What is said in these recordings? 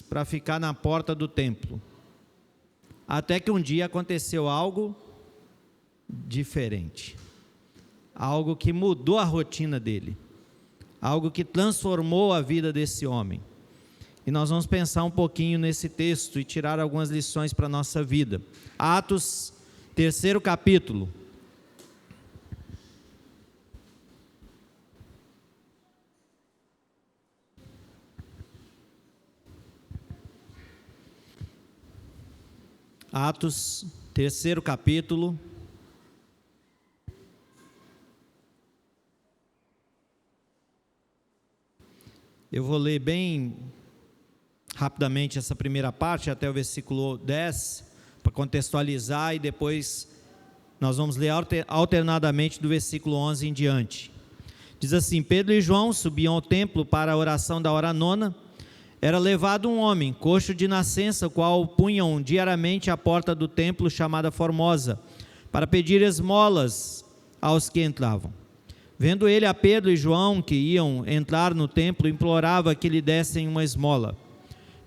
para ficar na porta do templo. Até que um dia aconteceu algo diferente. Algo que mudou a rotina dele. Algo que transformou a vida desse homem. E nós vamos pensar um pouquinho nesse texto e tirar algumas lições para a nossa vida. Atos, 3º capítulo. Atos, 3º capítulo. Eu vou ler bem rapidamente essa primeira parte, até o versículo 10, para contextualizar, e depois nós vamos ler alternadamente do versículo 11 em diante. Diz assim: Pedro e João subiam ao templo para a oração da hora nona. Era levado um homem, coxo de nascença, o qual punham diariamente à porta do templo chamada Formosa, para pedir esmolas aos que entravam. Vendo ele a Pedro e João, que iam entrar no templo, implorava que lhe dessem uma esmola.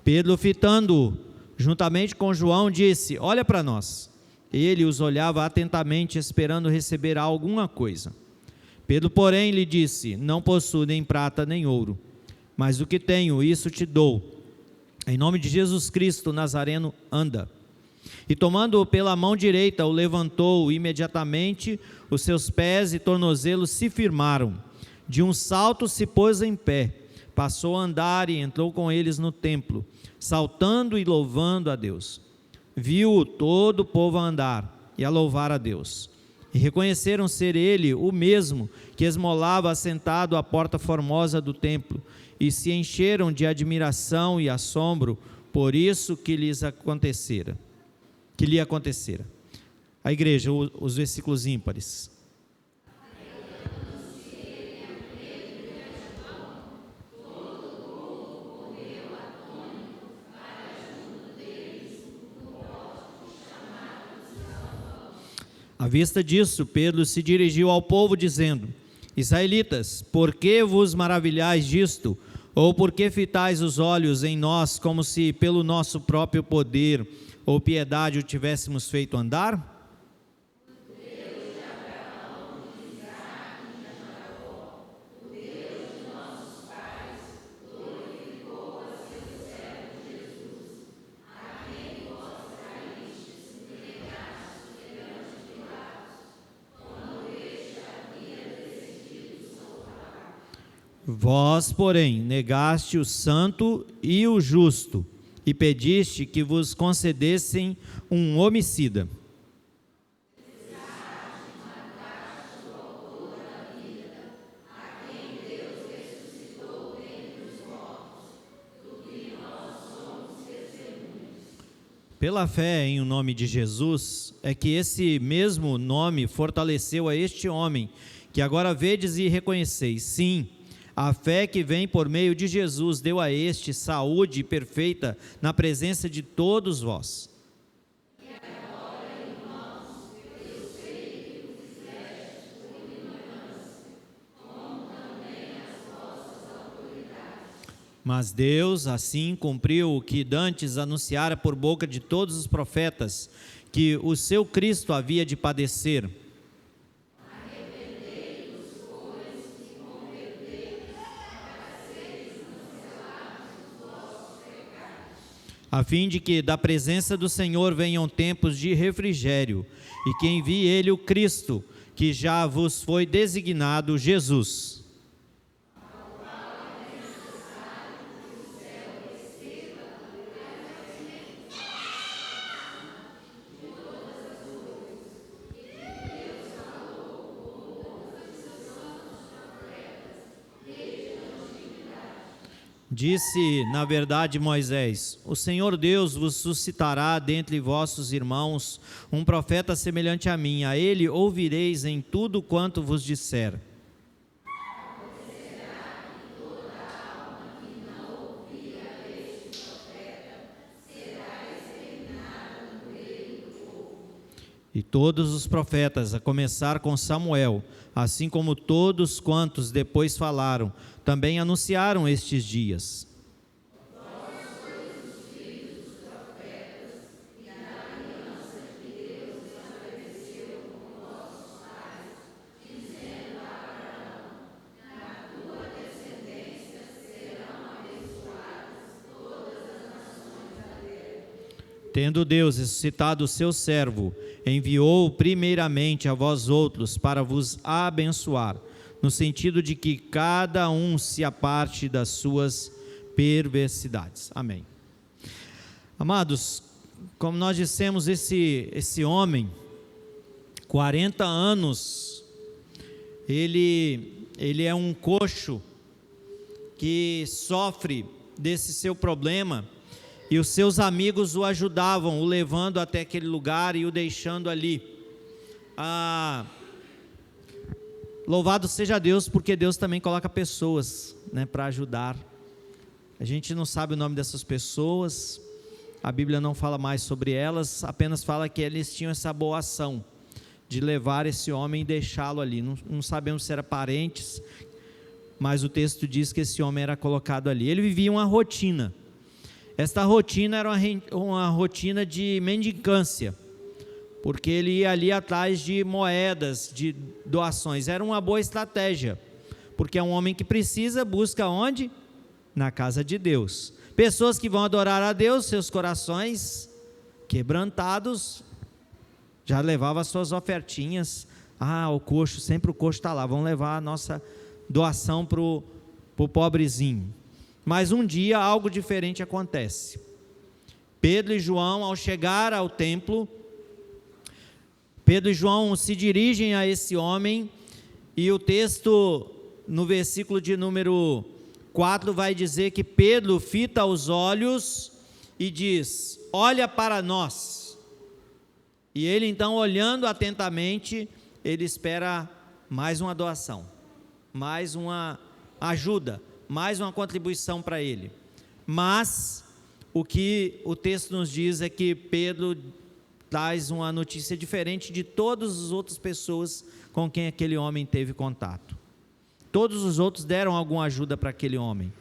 Pedro, fitando-o juntamente com João, disse: olha para nós. Ele os olhava atentamente, esperando receber alguma coisa. Pedro, porém, lhe disse: não possuo nem prata nem ouro, mas o que tenho, isso te dou. Em nome de Jesus Cristo Nazareno, anda. E tomando-o pela mão direita, o levantou. Imediatamente os seus pés e tornozelos se firmaram. De um salto se pôs em pé, passou a andar e entrou com eles no templo, saltando e louvando a Deus. Viu todo o povo a andar e a louvar a Deus. E reconheceram ser ele o mesmo que esmolava assentado à porta formosa do templo, e se encheram de admiração e assombro por isso que lhe acontecera. A igreja, os versículos ímpares. À vista disso, Pedro se dirigiu ao povo dizendo: Israelitas, por que vos maravilhais disto? Ou por que fitais os olhos em nós, como se pelo nosso próprio poder ou piedade o tivéssemos feito andar? Vós, porém, negaste o santo e o justo, e pediste que vos concedessem um homicida. Pela fé em o nome de Jesus, é que esse mesmo nome fortaleceu a este homem, que agora vedes e reconheceis. Sim, a fé que vem por meio de Jesus deu a este saúde perfeita na presença de todos vós. Mas Deus assim cumpriu o que dantes anunciara por boca de todos os profetas, que o seu Cristo havia de padecer. A fim de que da presença do Senhor venham tempos de refrigério, e que envie ele o Cristo, que já vos foi designado Jesus. Disse, na verdade, Moisés: o Senhor Deus vos suscitará dentre vossos irmãos um profeta semelhante a mim, a ele ouvireis em tudo quanto vos disser. E todos os profetas, a começar com Samuel, assim como todos quantos depois falaram, também anunciaram estes dias. Tendo Deus ressuscitado o seu servo, enviou-o primeiramente a vós outros para vos abençoar, no sentido de que cada um se aparte das suas perversidades. Amém. Amados, como nós dissemos, esse homem, 40 anos, ele é um coxo que sofre desse seu problema, e os seus amigos o ajudavam, o levando até aquele lugar e o deixando ali. Louvado seja Deus, porque Deus também coloca pessoas, para ajudar. A gente não sabe o nome dessas pessoas, a Bíblia não fala mais sobre elas, apenas fala que eles tinham essa boa ação de levar esse homem e deixá-lo ali. Não sabemos se eram parentes, mas o texto diz que esse homem era colocado ali. Ele vivia uma rotina. Esta rotina era uma rotina de mendicância, porque ele ia ali atrás de moedas, de doações. Era uma boa estratégia, porque é um homem que precisa, busca onde? Na casa de Deus. Pessoas que vão adorar a Deus, seus corações quebrantados, já levavam as suas ofertinhas. O coxo, sempre o coxo está lá, vamos levar a nossa doação para o pobrezinho. Mas um dia algo diferente acontece. Pedro e João, ao chegar ao templo, Pedro e João se dirigem a esse homem, e o texto no versículo de número 4 vai dizer que Pedro fita os olhos e diz: olha para nós. E ele então, olhando atentamente, ele espera mais uma doação, mais uma ajuda, mais uma contribuição para ele. Mas o que o texto nos diz é que Pedro traz uma notícia diferente de todas as outras pessoas com quem aquele homem teve contato. Todos os outros deram alguma ajuda para aquele homem,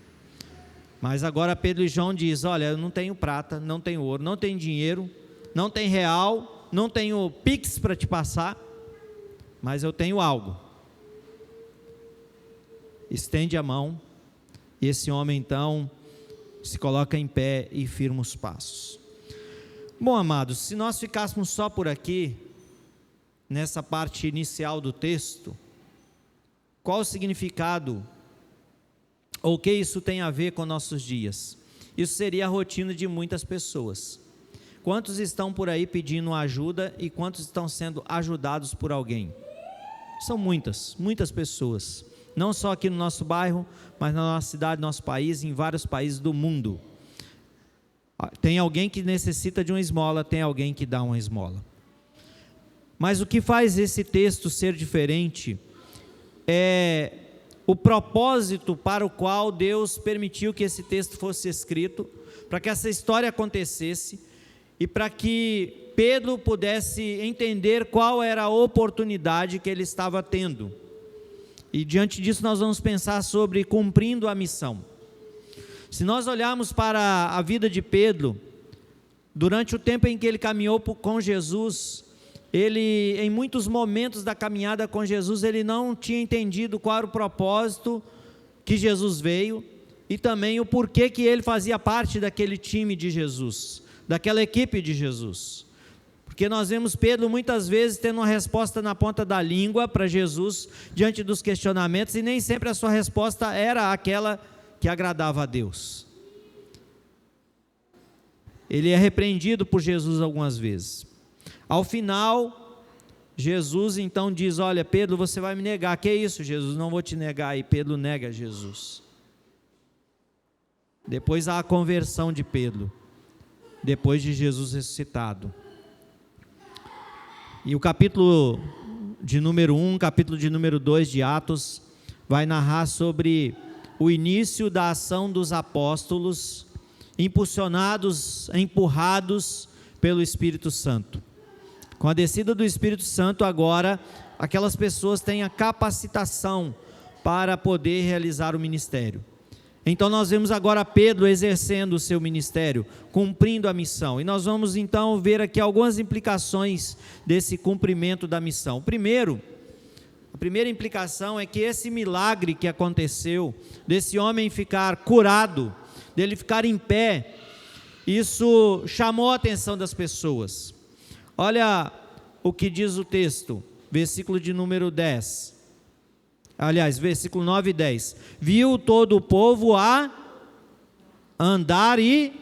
mas agora Pedro e João diz: olha, eu não tenho prata, não tenho ouro, não tenho dinheiro, não tenho real, não tenho pix para te passar, mas eu tenho algo. Estende a mão. E esse homem então se coloca em pé e firma os passos. Bom, amados, se nós ficássemos só por aqui, nessa parte inicial do texto, qual o significado, ou o que isso tem a ver com nossos dias? Isso seria a rotina de muitas pessoas. Quantos estão por aí pedindo ajuda e quantos estão sendo ajudados por alguém? São muitas pessoas. Não só aqui no nosso bairro, mas na nossa cidade, no nosso país, em vários países do mundo. Tem alguém que necessita de uma esmola, tem alguém que dá uma esmola. Mas o que faz esse texto ser diferente é o propósito para o qual Deus permitiu que esse texto fosse escrito, para que essa história acontecesse e para que Pedro pudesse entender qual era a oportunidade que ele estava tendo. E diante disso nós vamos pensar sobre cumprindo a missão. Se nós olharmos para a vida de Pedro, durante o tempo em que ele caminhou com Jesus, ele, em muitos momentos da caminhada com Jesus, ele não tinha entendido qual era o propósito que Jesus veio, e também o porquê que ele fazia parte daquele time de Jesus, daquela equipe de Jesus. Porque nós vemos Pedro muitas vezes tendo uma resposta na ponta da língua para Jesus, diante dos questionamentos, e nem sempre a sua resposta era aquela que agradava a Deus. Ele é repreendido por Jesus algumas vezes. Ao final, Jesus então diz: olha, Pedro, você vai me negar. Que isso, Jesus? Não vou te negar. E Pedro nega Jesus. Depois há a conversão de Pedro, depois de Jesus ressuscitado. E o capítulo de número 1, capítulo de número 2 de Atos, vai narrar sobre o início da ação dos apóstolos, empurrados pelo Espírito Santo. Com a descida do Espírito Santo, agora, aquelas pessoas têm a capacitação para poder realizar o ministério. Então nós vemos agora Pedro exercendo o seu ministério, cumprindo a missão, e nós vamos então ver aqui algumas implicações desse cumprimento da missão. A primeira implicação é que esse milagre que aconteceu, desse homem ficar curado, dele ficar em pé, Isso chamou a atenção das pessoas. Olha o que diz o texto, versículo de número 10. Aliás, versículo 9 e 10. Viu todo o povo a andar e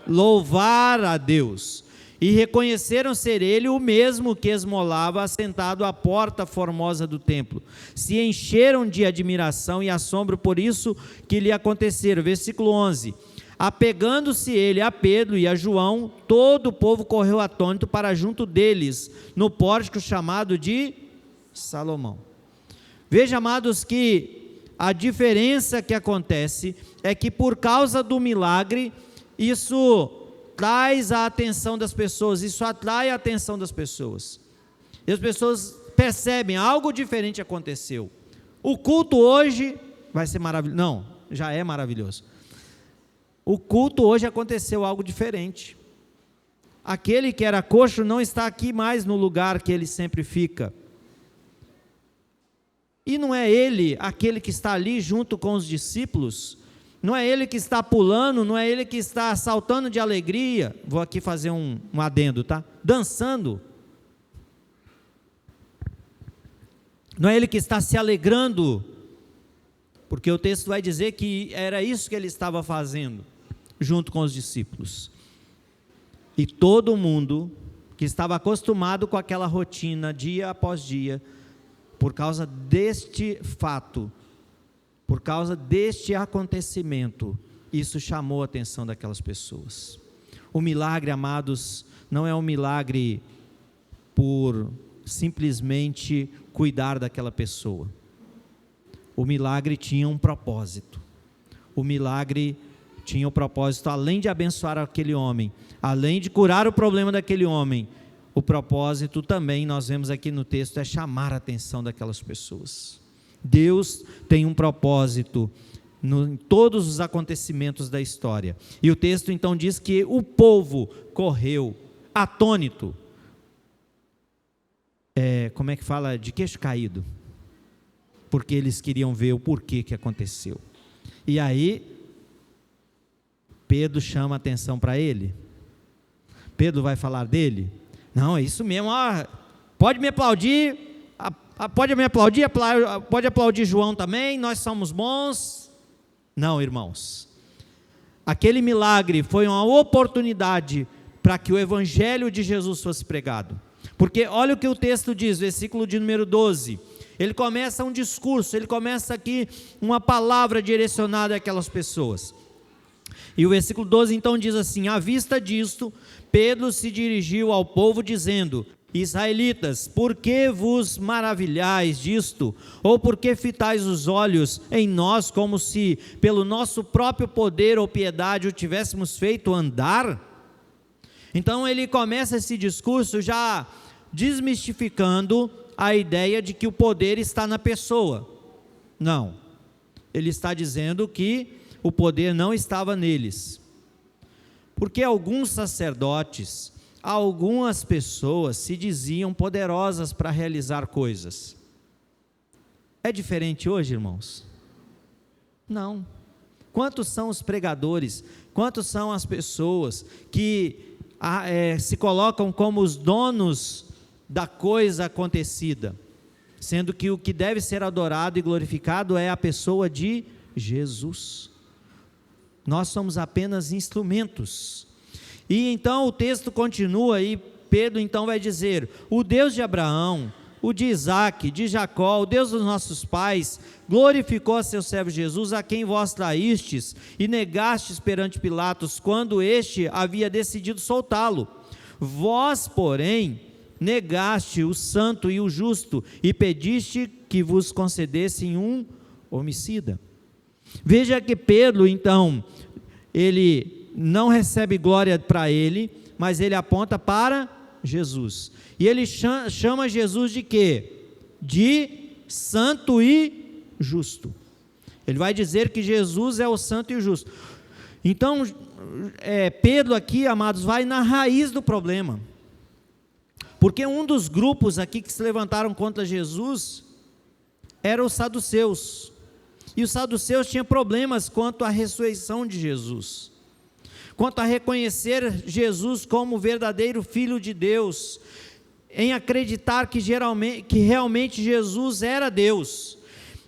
louvar a Deus, e reconheceram ser ele o mesmo que esmolava assentado à porta formosa do templo. Se encheram de admiração e assombro por isso que lhe aconteceram. Versículo 11. Apegando-se ele a Pedro e a João, todo o povo correu atônito para junto deles, no pórtico chamado de Salomão. Veja, amados, que a diferença que acontece é que por causa do milagre, isso traz a atenção das pessoas, isso atrai a atenção das pessoas. E as pessoas percebem, algo diferente aconteceu. O culto hoje vai ser maravilhoso. Não, já é maravilhoso. O culto hoje aconteceu algo diferente. Aquele que era coxo não está aqui mais no lugar que ele sempre fica. E não é ele aquele que está ali junto com os discípulos, não é ele que está pulando, não é ele que está saltando de alegria, vou aqui fazer um adendo, tá? Dançando. Não é ele que está se alegrando, porque o texto vai dizer que era isso que ele estava fazendo, junto com os discípulos. E todo mundo que estava acostumado com aquela rotina, dia após dia, por causa deste fato, por causa deste acontecimento, isso chamou a atenção daquelas pessoas. O milagre, amados, não é um milagre por simplesmente cuidar daquela pessoa. O milagre tinha um propósito. O milagre tinha o propósito, além de abençoar aquele homem, além de curar o problema daquele homem, o propósito também, nós vemos aqui no texto, é chamar a atenção daquelas pessoas. Deus tem um propósito em todos os acontecimentos da história. E o texto então diz que o povo correu atônito. Como é que fala? De queixo caído. Porque eles queriam ver o porquê que aconteceu. E aí, Pedro chama a atenção para ele. Pedro vai falar dele. Não, é isso mesmo, pode me aplaudir, pode aplaudir João também, nós somos bons. Não, irmãos, aquele milagre foi uma oportunidade para que o evangelho de Jesus fosse pregado, porque olha o que o texto diz, versículo de número 12, ele começa um discurso, ele começa aqui uma palavra direcionada àquelas pessoas. E o versículo 12 então diz assim: à vista disto, Pedro se dirigiu ao povo dizendo: israelitas, por que vos maravilhais disto? Ou por que fitais os olhos em nós, como se pelo nosso próprio poder ou piedade o tivéssemos feito andar? Então ele começa esse discurso já desmistificando a ideia de que o poder está na pessoa. Não, ele está dizendo que o poder não estava neles, porque alguns sacerdotes, algumas pessoas se diziam poderosas para realizar coisas. É diferente hoje, irmãos? Não. Quantos são os pregadores, quantos são as pessoas que se colocam como os donos da coisa acontecida, sendo que o que deve ser adorado e glorificado é a pessoa de Jesus. Nós somos apenas instrumentos. E então o texto continua e Pedro então vai dizer: o Deus de Abraão, o de Isaque, de Jacó, o Deus dos nossos pais, glorificou a seu servo Jesus, a quem vós traístes e negastes perante Pilatos, quando este havia decidido soltá-lo. Vós, porém, negaste o santo e o justo, e pediste que vos concedessem um homicida. Veja que Pedro, então, ele não recebe glória para ele, mas ele aponta para Jesus. E ele chama Jesus de quê? De santo e justo. Ele vai dizer que Jesus é o santo e o justo. Então, Pedro aqui, amados, vai na raiz do problema. Porque um dos grupos aqui que se levantaram contra Jesus eram os saduceus. E os saduceus tinham problemas quanto à ressurreição de Jesus. quanto a reconhecer Jesus como o verdadeiro Filho de Deus, em acreditar que realmente Jesus era Deus.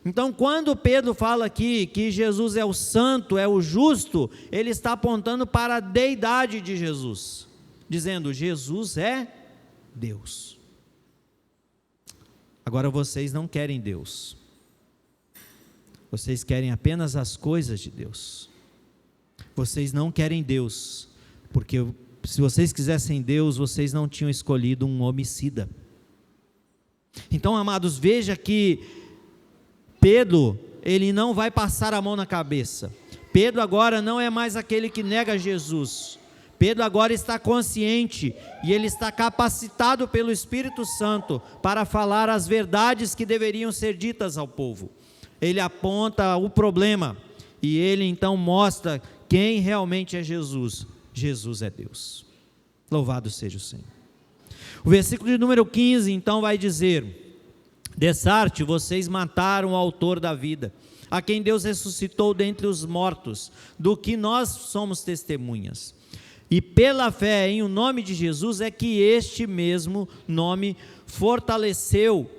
Então, quando Pedro fala aqui que Jesus é o santo, é o justo, ele está apontando para a deidade de Jesus, dizendo: Jesus é Deus. Agora, vocês não querem Deus, vocês querem apenas as coisas de Deus. Vocês não querem Deus, porque se vocês quisessem Deus, vocês não tinham escolhido um homicida. Então, amados, veja que Pedro, ele não vai passar a mão na cabeça. Pedro agora não é mais aquele que nega Jesus. Pedro agora está consciente e ele está capacitado pelo Espírito Santo para falar as verdades que deveriam ser ditas ao povo. Ele aponta o problema e ele então mostra quem realmente é Jesus. Jesus é Deus. Louvado seja o Senhor. O versículo de número 15 então vai dizer: dessarte vocês mataram o autor da vida, a quem Deus ressuscitou dentre os mortos, do que nós somos testemunhas. E pela fé em o nome de Jesus é que este mesmo nome fortaleceu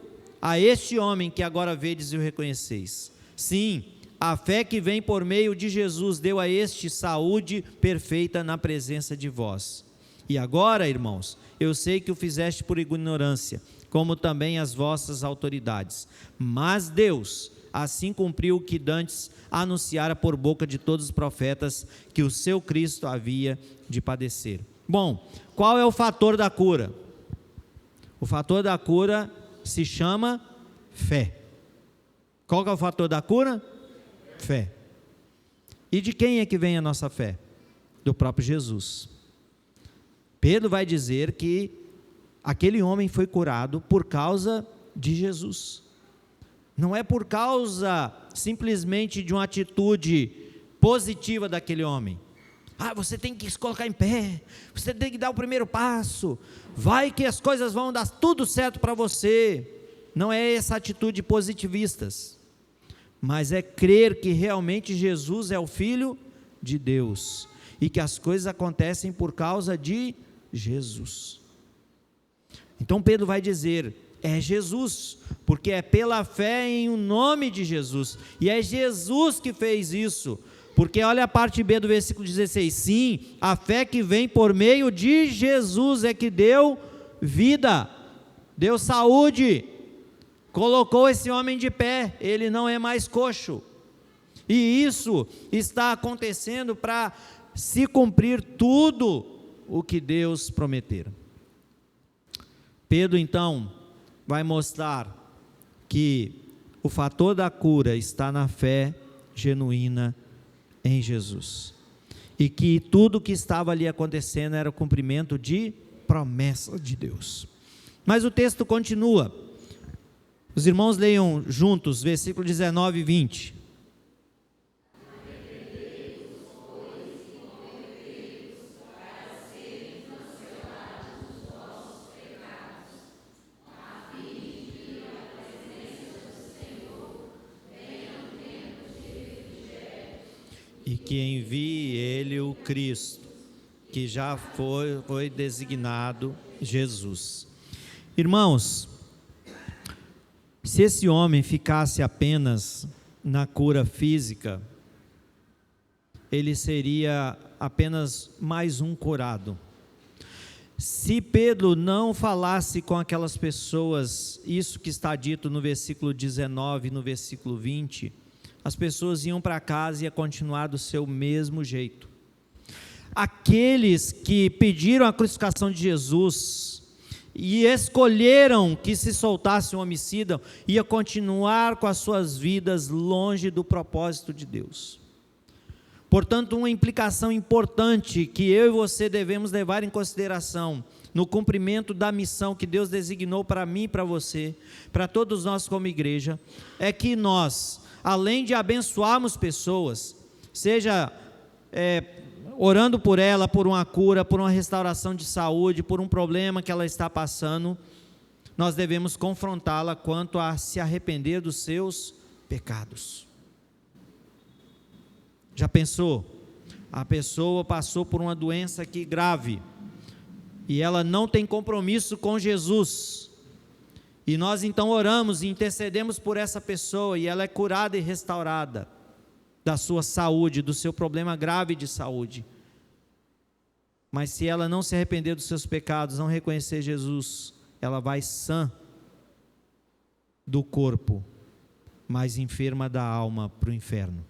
a este homem que agora vedes e o reconheceis. Sim, a fé que vem por meio de Jesus deu a este saúde perfeita na presença de vós. E agora, irmãos, eu sei que o fizeste por ignorância, como também as vossas autoridades. Mas Deus assim cumpriu o que dantes anunciara por boca de todos os profetas, que o seu Cristo havia de padecer. Bom, qual é o fator da cura? O fator da cura se chama fé. Qual que é o fator da cura? Fé. E de quem é que vem a nossa fé? Do próprio Jesus. Pedro vai dizer que aquele homem foi curado por causa de Jesus. Não é por causa simplesmente de uma atitude positiva daquele homem. Você tem que se colocar em pé, você tem que dar o primeiro passo, vai que as coisas vão dar tudo certo para você. Não é essa atitude positivistas, mas é crer que realmente Jesus é o Filho de Deus e que as coisas acontecem por causa de Jesus. Então Pedro vai dizer: é Jesus, porque é pela fé em o nome de Jesus, e é Jesus que fez isso, porque olha a parte B do versículo 16, sim, a fé que vem por meio de Jesus é que deu vida, deu saúde, colocou esse homem de pé, ele não é mais coxo, e isso está acontecendo para se cumprir tudo o que Deus prometera. Pedro então vai mostrar que o fator da cura está na fé genuína em Jesus, e que tudo que estava ali acontecendo era o cumprimento de promessa de Deus. Mas o texto continua, os irmãos leiam juntos, versículo 19 e 20. E que envie ele o Cristo, que já foi designado Jesus. Irmãos, se esse homem ficasse apenas na cura física, ele seria apenas mais um curado. Se Pedro não falasse com aquelas pessoas, isso que está dito no versículo 19 e no versículo 20, as pessoas iam para casa e ia continuar do seu mesmo jeito. Aqueles que pediram a crucificação de Jesus e escolheram que se soltasse um homicida, ia continuar com as suas vidas longe do propósito de Deus. Portanto, uma implicação importante que eu e você devemos levar em consideração no cumprimento da missão que Deus designou para mim e para você, para todos nós como igreja, é que nós, além de abençoarmos pessoas, seja orando por ela, por uma cura, por uma restauração de saúde, por um problema que ela está passando, nós devemos confrontá-la quanto a se arrepender dos seus pecados. Já pensou? a pessoa passou por uma doença aqui grave, e ela não tem compromisso com Jesus, e nós então oramos e intercedemos por essa pessoa, e ela é curada e restaurada da sua saúde, do seu problema grave de saúde. Mas se ela não se arrepender dos seus pecados, não reconhecer Jesus, ela vai sã do corpo, mas enferma da alma para o inferno.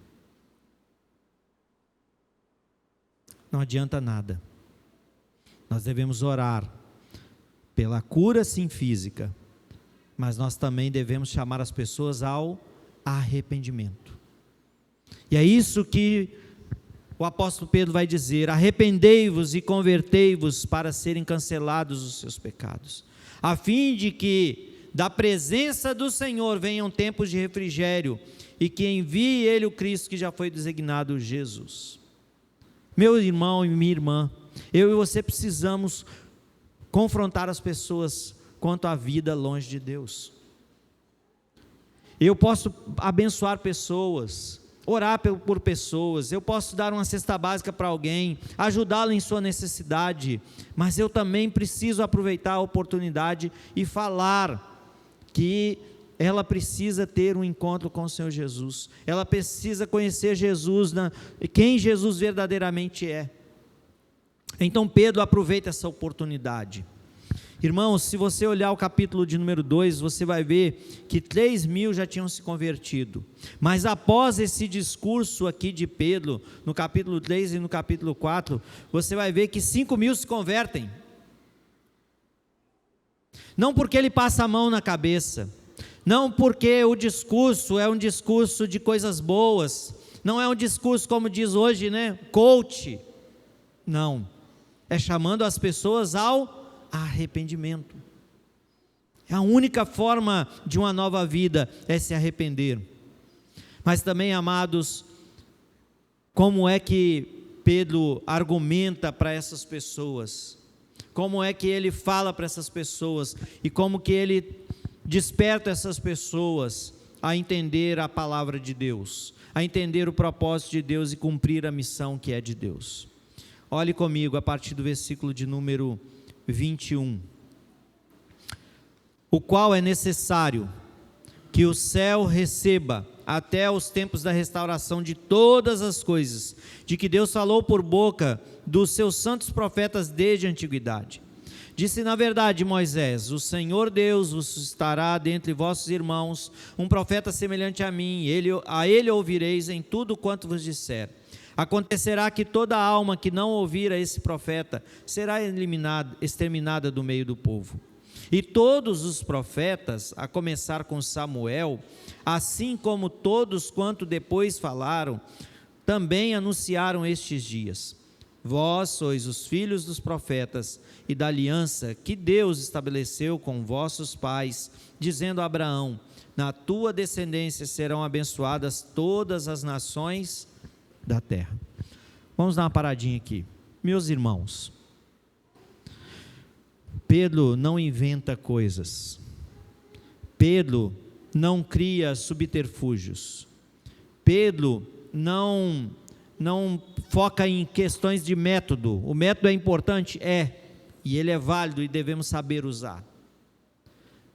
Não adianta nada. Nós devemos orar pela cura, sim, física, mas nós também devemos chamar as pessoas ao arrependimento. E é isso que o apóstolo Pedro vai dizer: arrependei-vos e convertei-vos para serem cancelados os seus pecados, a fim de que da presença do Senhor venham tempos de refrigério, e que envie Ele o Cristo que já foi designado, Jesus. Meu irmão e minha irmã, eu e você precisamos confrontar as pessoas quanto à vida longe de Deus. Eu posso abençoar pessoas, orar por pessoas, eu posso dar uma cesta básica para alguém, ajudá-lo em sua necessidade, mas eu também preciso aproveitar a oportunidade e falar que ela precisa ter um encontro com o Senhor Jesus, ela precisa conhecer Jesus, quem Jesus verdadeiramente é. Então Pedro aproveita essa oportunidade. Irmãos, se você olhar o capítulo de número 2, você vai ver que 3.000 já tinham se convertido, mas após esse discurso aqui de Pedro, no capítulo 3 e no capítulo 4, você vai ver que 5.000 se convertem, não porque ele passa a mão na cabeça, não porque o discurso é um discurso de coisas boas, não é um discurso como diz hoje, né, coach, não, é chamando as pessoas ao arrependimento. A única forma de uma nova vida é se arrepender. Mas também, amados, como é que Pedro argumenta para essas pessoas? Como é que ele fala para essas pessoas? E como que ele desperta essas pessoas a entender a palavra de Deus, a entender o propósito de Deus e cumprir a missão que é de Deus? Olhe comigo a partir do versículo de número 21. O qual é necessário que o céu receba até os tempos da restauração de todas as coisas, de que Deus falou por boca dos seus santos profetas desde a antiguidade. Disse na verdade Moisés: o Senhor Deus vos suscitará dentre vossos irmãos um profeta semelhante a mim, a ele ouvireis em tudo quanto vos disser. Acontecerá que toda alma que não ouvir a esse profeta será exterminada do meio do povo. E todos os profetas, a começar com Samuel, assim como todos quanto depois falaram, também anunciaram estes dias. Vós sois os filhos dos profetas e da aliança que Deus estabeleceu com vossos pais, dizendo a Abraão: na tua descendência serão abençoadas todas as nações da terra. Vamos dar uma paradinha aqui. Meus irmãos, Pedro não inventa coisas, Pedro não cria subterfúgios, Pedro não foca em questões de método. O método é importante? E ele é válido e devemos saber usar.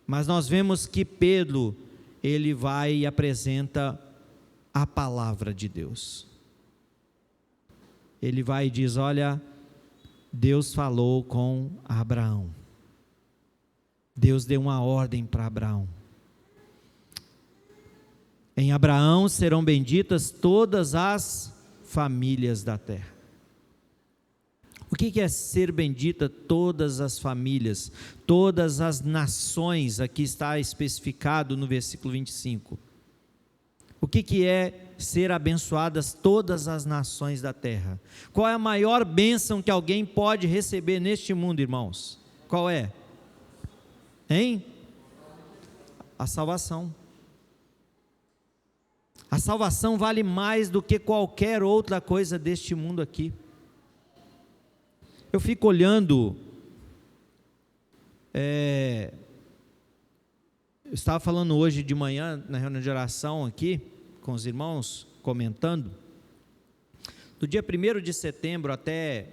Mas nós vemos que Pedro, ele vai e apresenta a palavra de Deus. Ele vai e diz: olha, Deus falou com Abraão. Deus deu uma ordem para Abraão. Em Abraão serão benditas todas as famílias da terra. O que é ser bendita todas as famílias, todas as nações? Aqui está especificado no versículo 25. O que é ser abençoadas todas as nações da terra? Qual é a maior bênção que alguém pode receber neste mundo, irmãos? Qual é? Hein? A salvação. A salvação vale mais do que qualquer outra coisa deste mundo aqui. Eu fico olhando, eu estava falando hoje de manhã, na reunião de oração aqui, com os irmãos, comentando, Do dia 1º de setembro até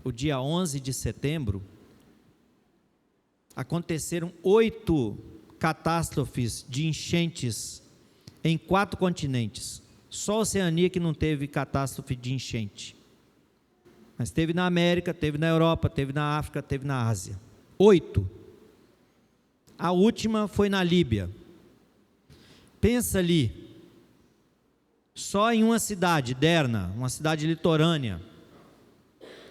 o dia 11 de setembro, aconteceram 8 catástrofes de enchentes em 4 continentes. Só a Oceania que não teve catástrofe de enchente. Mas teve na América, teve na Europa, teve na África, teve na Ásia. 8. A última foi na Líbia. Pensa ali, só em uma cidade, Derna, uma cidade litorânea,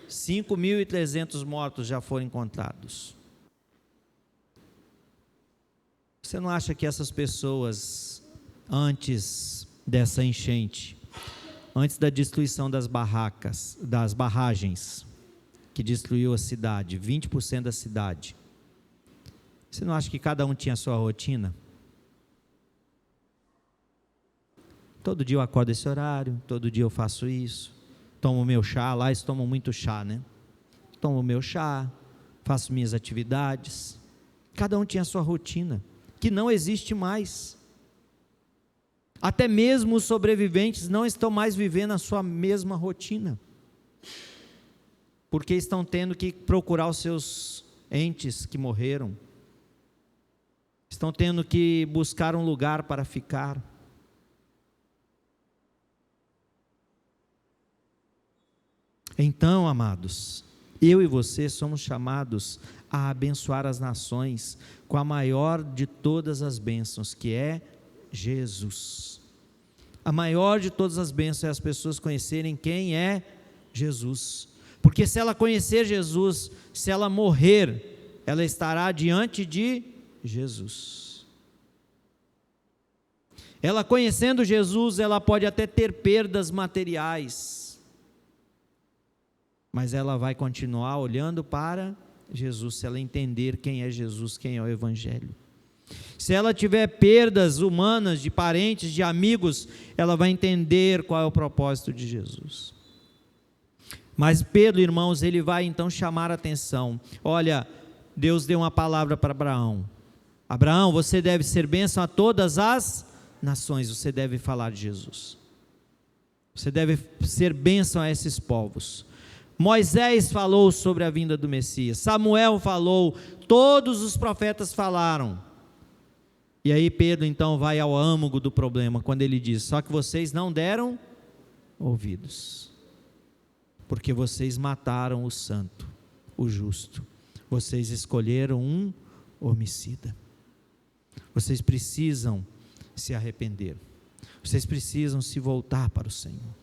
5.300 mortos já foram encontrados. Você não acha que essas pessoas, antes dessa enchente, antes da destruição das barragens, que destruiu a cidade, 20% da cidade, você não acha que cada um tinha a sua rotina? Todo dia eu acordo esse horário, todo dia eu faço isso, tomo meu chá, lá eles tomam muito chá, né? Tomo meu chá, faço minhas atividades, cada um tinha a sua rotina, que não existe mais. Até mesmo os sobreviventes não estão mais vivendo a sua mesma rotina, porque estão tendo que procurar os seus entes que morreram, estão tendo que buscar um lugar para ficar. Então, amados, eu e você somos chamados a abençoar as nações com a maior de todas as bênçãos, que é Jesus. A maior de todas as bênçãos é as pessoas conhecerem quem é Jesus, porque se ela conhecer Jesus, se ela morrer, ela estará diante de Jesus. Ela conhecendo Jesus, ela pode até ter perdas materiais, mas ela vai continuar olhando para Jesus, se ela entender quem é Jesus, quem é o Evangelho. Se ela tiver perdas humanas, de parentes, de amigos, ela vai entender qual é o propósito de Jesus. Mas Pedro, irmãos, ele vai então chamar a atenção. Olha, Deus deu uma palavra para Abraão. Abraão, você deve ser bênção a todas as nações, você deve falar de Jesus. Você deve ser bênção a esses povos. Moisés falou sobre a vinda do Messias, Samuel falou, todos os profetas falaram. E aí Pedro então vai ao âmago do problema, quando ele diz, só que vocês não deram ouvidos, porque vocês mataram o santo, o justo, vocês escolheram um homicida. Vocês precisam se arrepender, vocês precisam se voltar para o Senhor.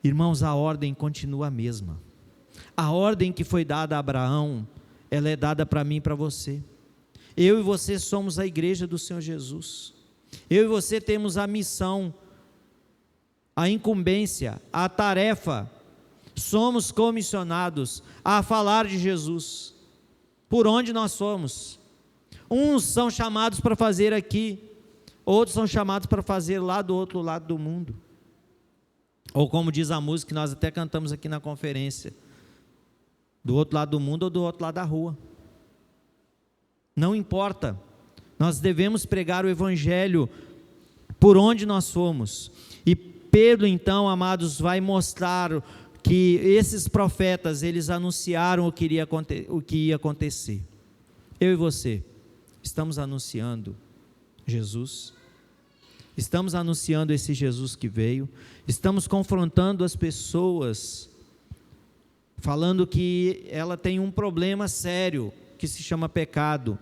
Irmãos, a ordem continua a mesma. A ordem que foi dada a Abraão, ela é dada para mim e para você. Eu e você somos a igreja do Senhor Jesus. Eu e você temos a missão, a incumbência, a tarefa. Somos comissionados a falar de Jesus. Por onde nós somos. Uns são chamados para fazer aqui, outros são chamados para fazer lá do outro lado do mundo. Ou como diz a música que nós até cantamos aqui na conferência, do outro lado do mundo ou do outro lado da rua. Não importa, nós devemos pregar o Evangelho por onde nós formos. E Pedro então, amados, vai mostrar que esses profetas, eles anunciaram o que ia acontecer. Eu e você, estamos anunciando Jesus? Estamos anunciando esse Jesus que veio? Estamos confrontando as pessoas, falando que ela tem um problema sério, que se chama pecado,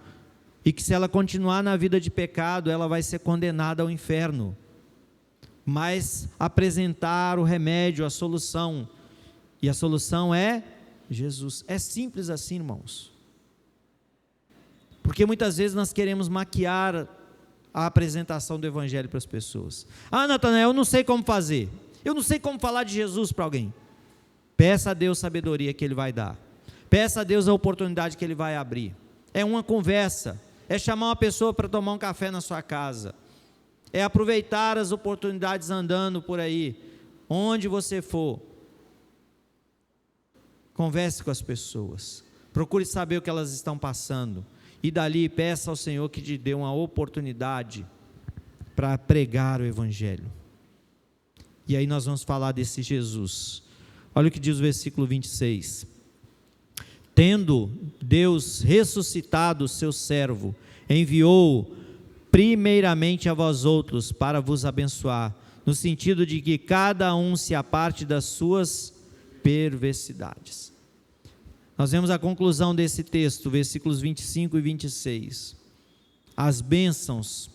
e que se ela continuar na vida de pecado, ela vai ser condenada ao inferno. Mas apresentar o remédio, a solução, e a solução é Jesus. É simples assim, irmãos. Porque muitas vezes nós queremos maquiar a apresentação do Evangelho para as pessoas. Natanael, eu não sei como fazer, eu não sei como falar de Jesus para alguém. Peça a Deus sabedoria que Ele vai dar, peça a Deus a oportunidade que Ele vai abrir. É uma conversa, é chamar uma pessoa para tomar um café na sua casa, é aproveitar as oportunidades andando por aí, onde você for. Converse com as pessoas, procure saber o que elas estão passando, e dali peça ao Senhor que te dê uma oportunidade para pregar o Evangelho. E aí nós vamos falar desse Jesus. Olha o que diz o versículo 26. Tendo Deus ressuscitado o seu servo, enviou primeiramente a vós outros para vos abençoar, no sentido de que cada um se aparte das suas perversidades. Nós vemos a conclusão desse texto, versículos 25 e 26. As bênçãos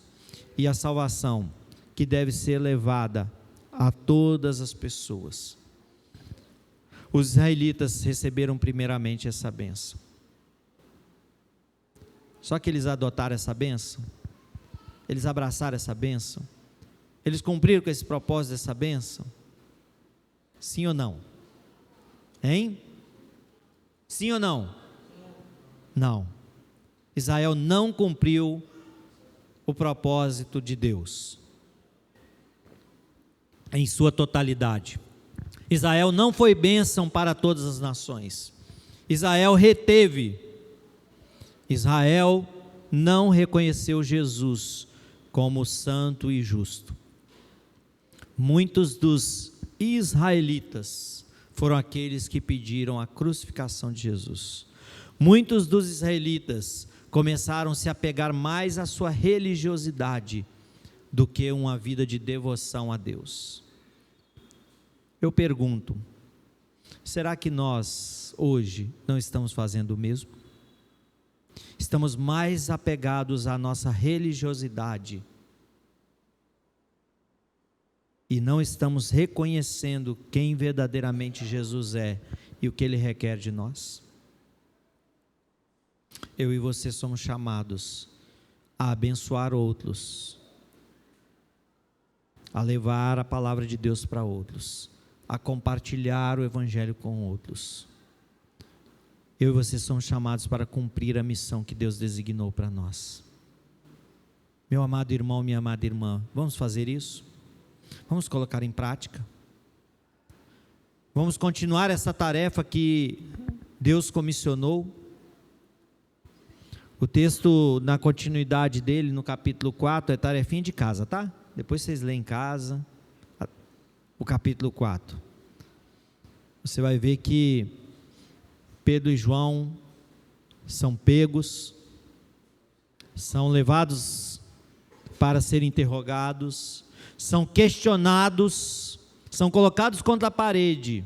e a salvação que deve ser levada a todas as pessoas. Os israelitas receberam primeiramente essa bênção. Só que eles adotaram essa bênção, eles abraçaram essa bênção, eles cumpriram com esse propósito dessa bênção? Sim ou não? Hein? Sim ou não? Não. Israel não cumpriu o propósito de Deus em sua totalidade. Israel não foi bênção para todas as nações. Israel reteve. Israel não reconheceu Jesus como santo e justo. Muitos dos israelitas foram aqueles que pediram a crucificação de Jesus. Muitos dos israelitas começaram a se apegar mais à sua religiosidade do que uma vida de devoção a Deus. Eu pergunto, será que nós hoje não estamos fazendo o mesmo? Estamos mais apegados à nossa religiosidade e não estamos reconhecendo quem verdadeiramente Jesus é e o que Ele requer de nós? Eu e você somos chamados a abençoar outros, a levar a palavra de Deus para outros, a compartilhar o Evangelho com outros. Eu e você somos chamados para cumprir a missão que Deus designou para nós. Meu amado irmão, minha amada irmã, vamos fazer isso? Vamos colocar em prática? Vamos continuar essa tarefa que Deus comissionou? O texto, na continuidade dele, no capítulo 4, é tarefinha de casa, tá? Depois vocês leem em casa o capítulo 4. Você vai ver que Pedro e João são pegos, são levados para serem interrogados, são questionados, são colocados contra a parede.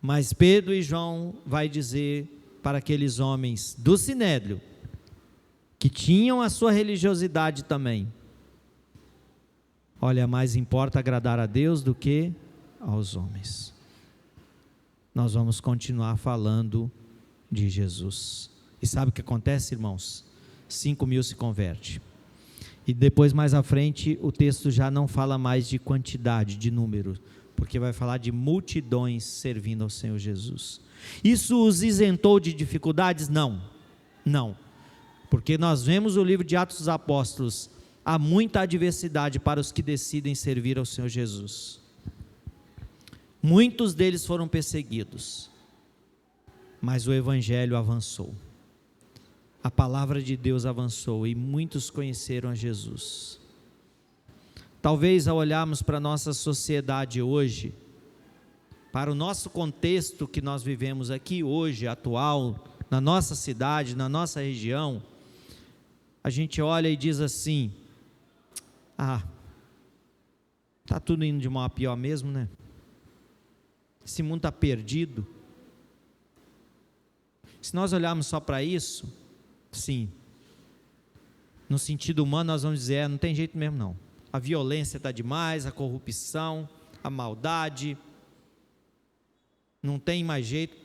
Mas Pedro e João vai dizer para aqueles homens do Sinédrio, que tinham a sua religiosidade também: olha, mais importa agradar a Deus do que aos homens. Nós vamos continuar falando de Jesus. E sabe o que acontece, irmãos? 5.000 se converte. E depois, mais à frente, o texto já não fala mais de quantidade, de número, porque vai falar de multidões servindo ao Senhor Jesus. Isso os isentou de dificuldades? Não, não. Porque nós vemos o livro de Atos dos Apóstolos, há muita adversidade para os que decidem servir ao Senhor Jesus. Muitos deles foram perseguidos, mas o Evangelho avançou. A palavra de Deus avançou e muitos conheceram a Jesus. Talvez ao olharmos para a nossa sociedade hoje, para o nosso contexto que nós vivemos aqui hoje, atual, na nossa cidade, na nossa região, a gente olha e diz assim: está tudo indo de mal a pior mesmo, né? Esse mundo está perdido. Se nós olharmos só para isso, sim, no sentido humano nós vamos dizer, não tem jeito mesmo não. A violência está demais, a corrupção, a maldade, não tem mais jeito,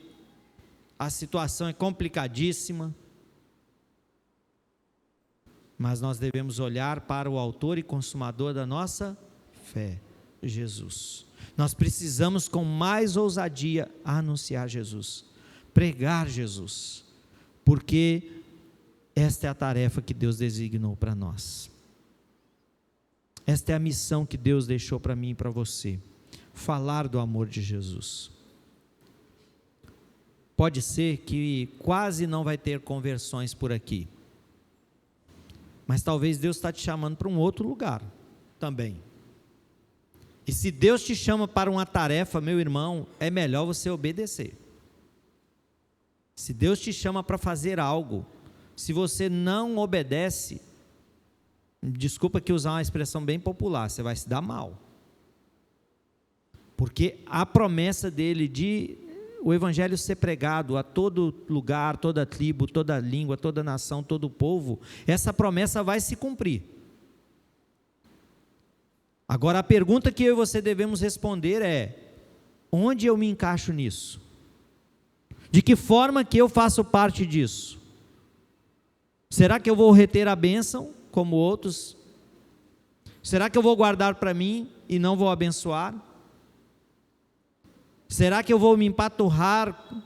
a situação é complicadíssima. Mas nós devemos olhar para o autor e consumador da nossa fé, Jesus. Nós precisamos com mais ousadia anunciar Jesus, pregar Jesus, porque esta é a tarefa que Deus designou para nós. Esta é a missão que Deus deixou para mim e para você, falar do amor de Jesus. Pode ser que quase não vai ter conversões por aqui, mas talvez Deus está te chamando para um outro lugar também. E se Deus te chama para uma tarefa, meu irmão, é melhor você obedecer. Se Deus te chama para fazer algo, se você não obedece, desculpa que usar uma expressão bem popular, você vai se dar mal. Porque a promessa dele de o evangelho ser pregado a todo lugar, toda tribo, toda língua, toda nação, todo povo, essa promessa vai se cumprir. Agora a pergunta que eu e você devemos responder é: onde eu me encaixo nisso? De que forma que eu faço parte disso? Será que eu vou reter a bênção como outros? Será que eu vou guardar para mim e não vou abençoar? Será que eu vou me empaturrar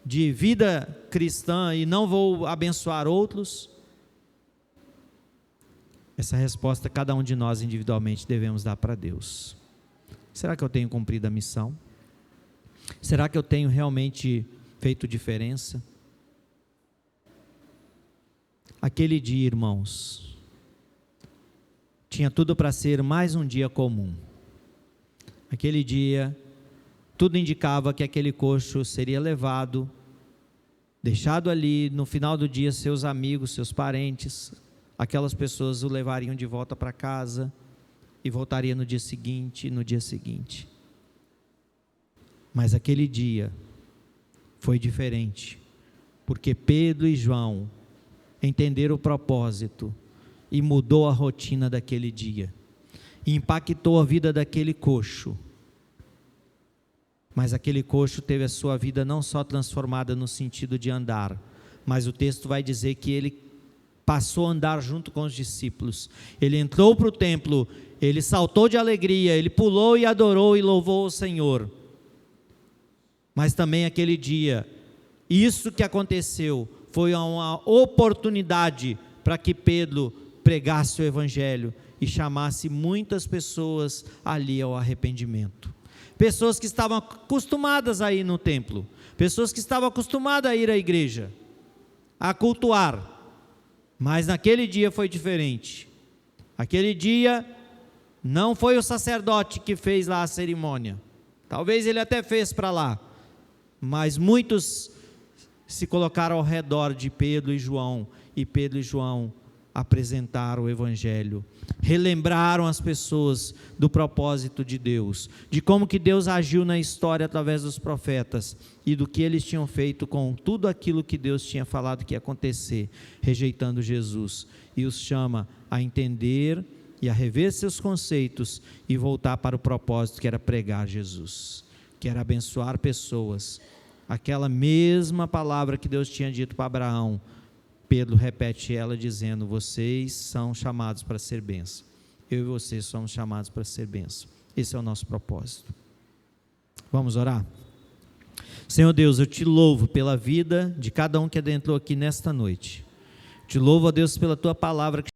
de vida cristã e não vou abençoar outros? Essa resposta cada um de nós individualmente devemos dar para Deus. Será que eu tenho cumprido a missão? Será que eu tenho realmente feito diferença? Aquele dia, irmãos, tinha tudo para ser mais um dia comum. Aquele dia, tudo indicava que aquele coxo seria levado, deixado ali, no final do dia, seus amigos, seus parentes, aquelas pessoas o levariam de volta para casa e voltaria no dia seguinte, no dia seguinte. Mas aquele dia foi diferente, porque Pedro e João entenderam o propósito e mudou a rotina daquele dia. Impactou a vida daquele coxo, mas aquele coxo teve a sua vida não só transformada no sentido de andar, mas o texto vai dizer que ele passou a andar junto com os discípulos. Ele entrou para o templo, ele saltou de alegria, ele pulou e adorou e louvou o Senhor. Mas também aquele dia, isso que aconteceu foi uma oportunidade para que Pedro pregasse o evangelho e chamasse muitas pessoas ali ao arrependimento. Pessoas que estavam acostumadas a ir no templo, pessoas que estavam acostumadas a ir à igreja, a cultuar, mas naquele dia foi diferente. Aquele dia não foi o sacerdote que fez lá a cerimônia, talvez ele até fez para lá, mas muitos se colocaram ao redor de Pedro e João, e Pedro e João apresentaram o evangelho, relembraram as pessoas do propósito de Deus, de como que Deus agiu na história através dos profetas, e do que eles tinham feito com tudo aquilo que Deus tinha falado que ia acontecer, rejeitando Jesus, e os chama a entender e a rever seus conceitos, e voltar para o propósito que era pregar Jesus, que era abençoar pessoas. Aquela mesma palavra que Deus tinha dito para Abraão, Pedro repete ela dizendo: vocês são chamados para ser bênção, eu e vocês somos chamados para ser bênção. Esse é o nosso propósito. Vamos orar? Senhor Deus, eu te louvo pela vida de cada um que adentrou aqui nesta noite, te louvo, ó Deus, pela tua palavra que